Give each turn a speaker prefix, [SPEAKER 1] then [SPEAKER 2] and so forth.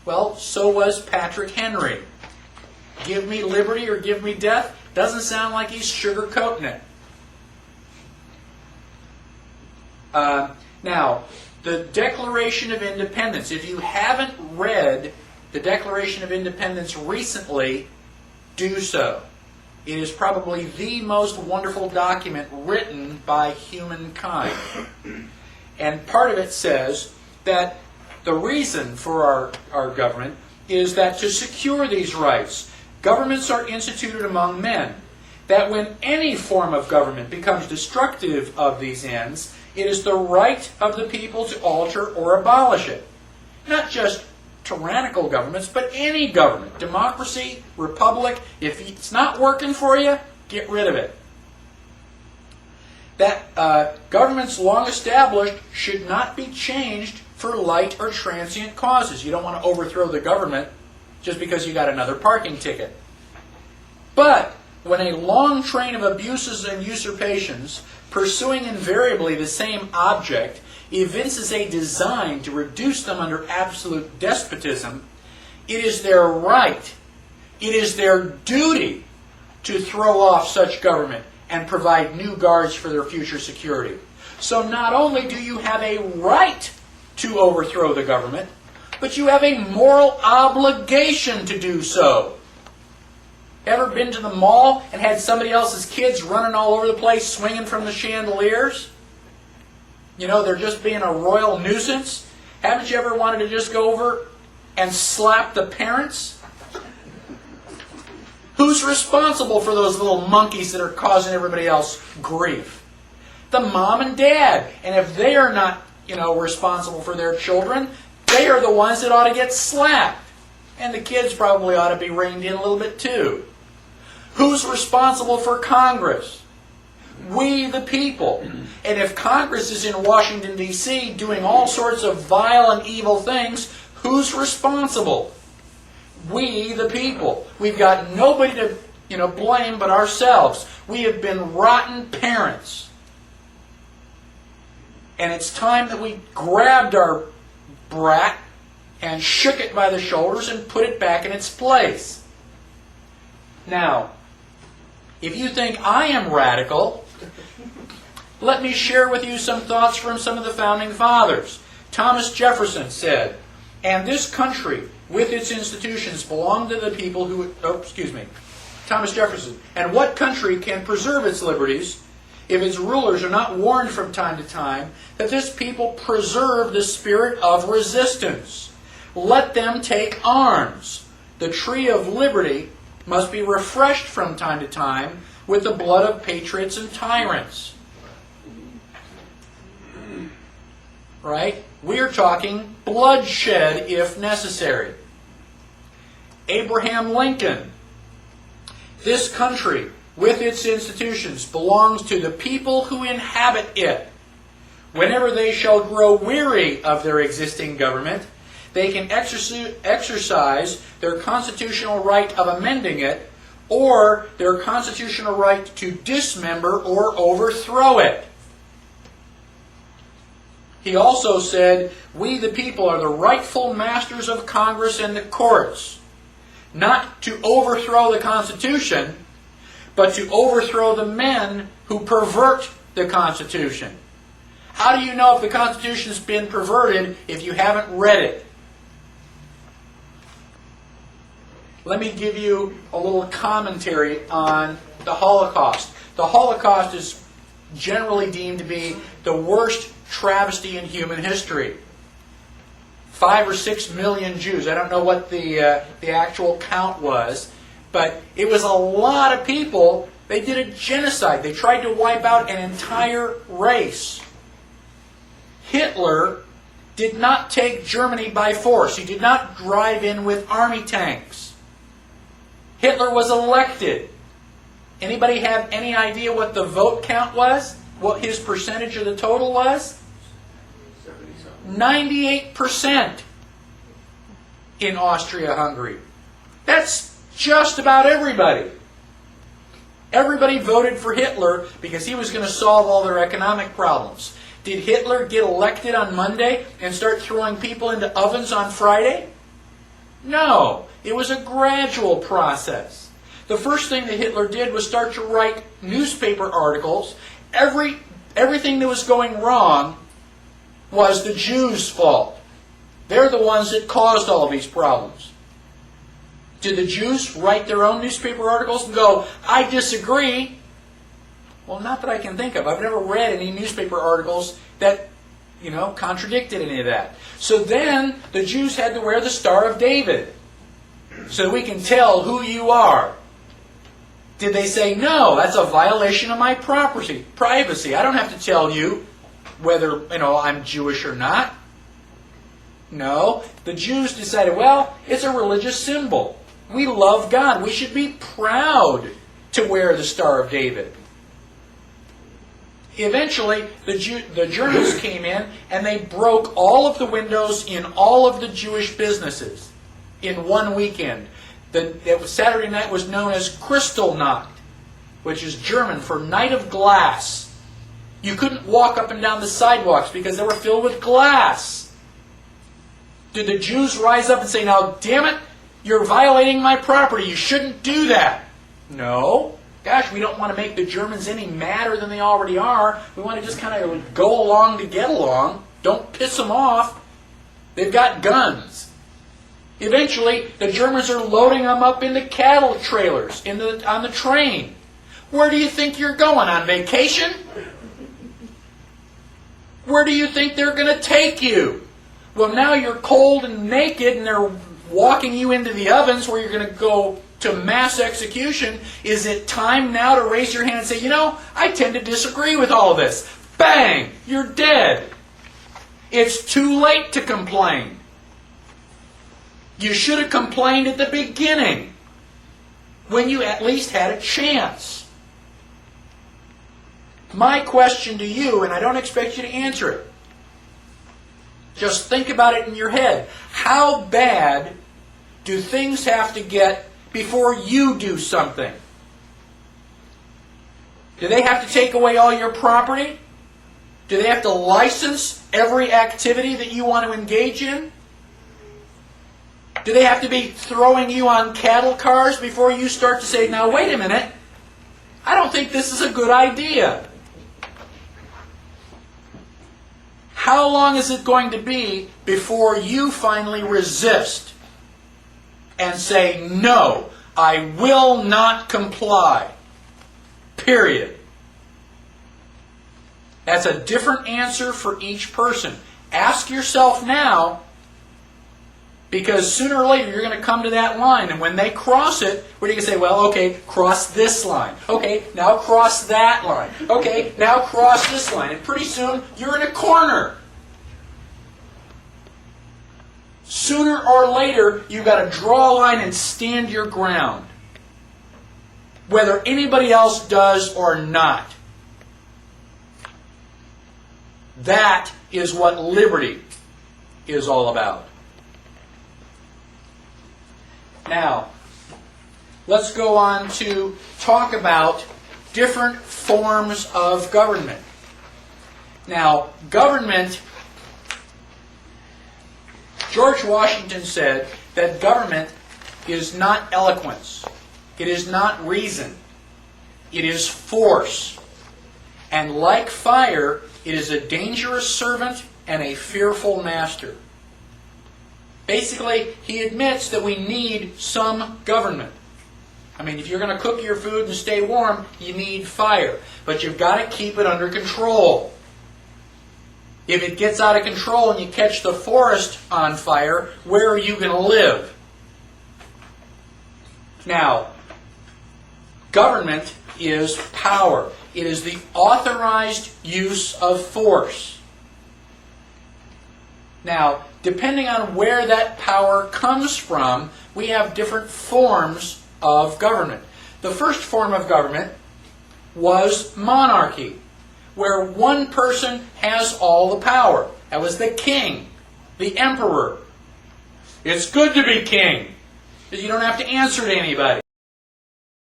[SPEAKER 1] Well, so was Patrick Henry. Give me liberty or give me death doesn't sound like he's sugarcoating it. Now, the Declaration of Independence. If you haven't read the Declaration of Independence recently, do so. It is probably the most wonderful document written by humankind. And part of it says that the reason for our government is that to secure these rights, governments are instituted among men, that when any form of government becomes destructive of these ends, it is the right of the people to alter or abolish it. Not just tyrannical governments, but any government. Democracy, republic, if it's not working for you, get rid of it. That governments long established should not be changed for light or transient causes. You don't want to overthrow the government just because you got another parking ticket. But when a long train of abuses and usurpations, pursuing invariably the same object, evinces a design to reduce them under absolute despotism, it is their right, it is their duty to throw off such government and provide new guards for their future security. So not only do you have a right to overthrow the government, but you have a moral obligation to do so. Ever been to the mall and had somebody else's kids running all over the place, swinging from the chandeliers? You know, they're just being a royal nuisance. Haven't you ever wanted to just go over and slap the parents? Who's responsible for those little monkeys that are causing everybody else grief? The mom and dad. And if they are not, responsible for their children, they are the ones that ought to get slapped. And the kids probably ought to be reined in a little bit too. Who's responsible for Congress? We, the people. And if Congress is in Washington, D.C., doing all sorts of vile and evil things, who's responsible? We, the people. We've got nobody to, blame but ourselves. We have been rotten parents. And it's time that we grabbed our brat and shook it by the shoulders and put it back in its place. Now, if you think I am radical, let me share with you some thoughts from some of the founding fathers. Thomas Jefferson said, "And this country, with its institutions, belong to the people who..." Thomas Jefferson. "And what country can preserve its liberties if its rulers are not warned from time to time that this people preserve the spirit of resistance? Let them take arms. The tree of liberty must be refreshed from time to time with the blood of patriots and tyrants." Right? We're talking bloodshed if necessary. Abraham Lincoln. "This country, with its institutions, belongs to the people who inhabit it. Whenever they shall grow weary of their existing government, they can exercise their constitutional right of amending it, or their constitutional right to dismember or overthrow it." He also said, "We the people are the rightful masters of Congress and the courts, not to overthrow the Constitution, but to overthrow the men who pervert the Constitution." How do you know if the Constitution's been perverted if you haven't read it? Let me give you a little commentary on the Holocaust. The Holocaust is generally deemed to be the worst travesty in human history. 5 or 6 million Jews. I don't know what the actual count was, but it was a lot of people. They did a genocide. They tried to wipe out an entire race. Hitler did not take Germany by force. He did not drive in with army tanks. Hitler was elected. Anybody have any idea what the vote count was? What his percentage of the total was? 98% in Austria-Hungary. That's just about everybody. Everybody voted for Hitler because he was going to solve all their economic problems. Did Hitler get elected on Monday and start throwing people into ovens on Friday? No, it was a gradual process. The first thing that Hitler did was start to write newspaper articles. Everything that was going wrong was the Jews' fault. They're the ones that caused all these problems. Did the Jews write their own newspaper articles and go, I disagree? Well, not that I can think of. I've never read any newspaper articles that, contradicted any of that. So then the Jews had to wear the Star of David so we can tell who you are. Did they say, no, that's a violation of my privacy. I don't have to tell you whether, I'm Jewish or not. No, the Jews decided, well, it's a religious symbol. We love God. We should be proud to wear the Star of David. Eventually, the Germans came in and they broke all of the windows in all of the Jewish businesses in one weekend. Saturday night was known as Kristallnacht, which is German for night of glass. You couldn't walk up and down the sidewalks because they were filled with glass. Did the Jews rise up and say, now, damn it, you're violating my property. You shouldn't do that? No. Gosh, we don't want to make the Germans any madder than they already are. We want to just kind of go along to get along. Don't piss them off. They've got guns. Eventually, the Germans are loading them up into cattle trailers on the train. Where do you think you're going? On vacation? Where do you think they're going to take you? Well, now you're cold and naked and they're walking you into the ovens where you're going to go to mass execution. Is it time now to raise your hand and say, I tend to disagree with all this? Bang! You're dead. It's too late to complain. You should have complained at the beginning, when you at least had a chance. My question to you, and I don't expect you to answer it, just think about it in your head. How bad do things have to get before you do something? Do they have to take away all your property? Do they have to license every activity that you want to engage in? Do they have to be throwing you on cattle cars before you start to say, now wait a minute, I don't think this is a good idea? How long is it going to be before you finally resist and say, no, I will not comply? Period. That's a different answer for each person. Ask yourself now, because sooner or later you're going to come to that line, and when they cross it, what are you going to say? Well, okay, cross this line. Okay, now cross that line. Okay, now cross this line. And pretty soon you're in a corner. Sooner or later you've got to draw a line and stand your ground, whether anybody else does or not. That is what liberty is all about. Now, let's go on to talk about different forms of government. Now, government, George Washington said that government is not eloquence. It is not reason. It is force. And like fire, it is a dangerous servant and a fearful master. Basically, he admits that we need some government. I mean, if you're going to cook your food and stay warm, you need fire. But you've got to keep it under control. If it gets out of control and you catch the forest on fire, where are you going to live? Now, government is power. It is the authorized use of force. Now, depending on where that power comes from, we have different forms of government. The first form of government was monarchy, where one person has all the power. That was the king, the emperor. It's good to be king, because you don't have to answer to anybody.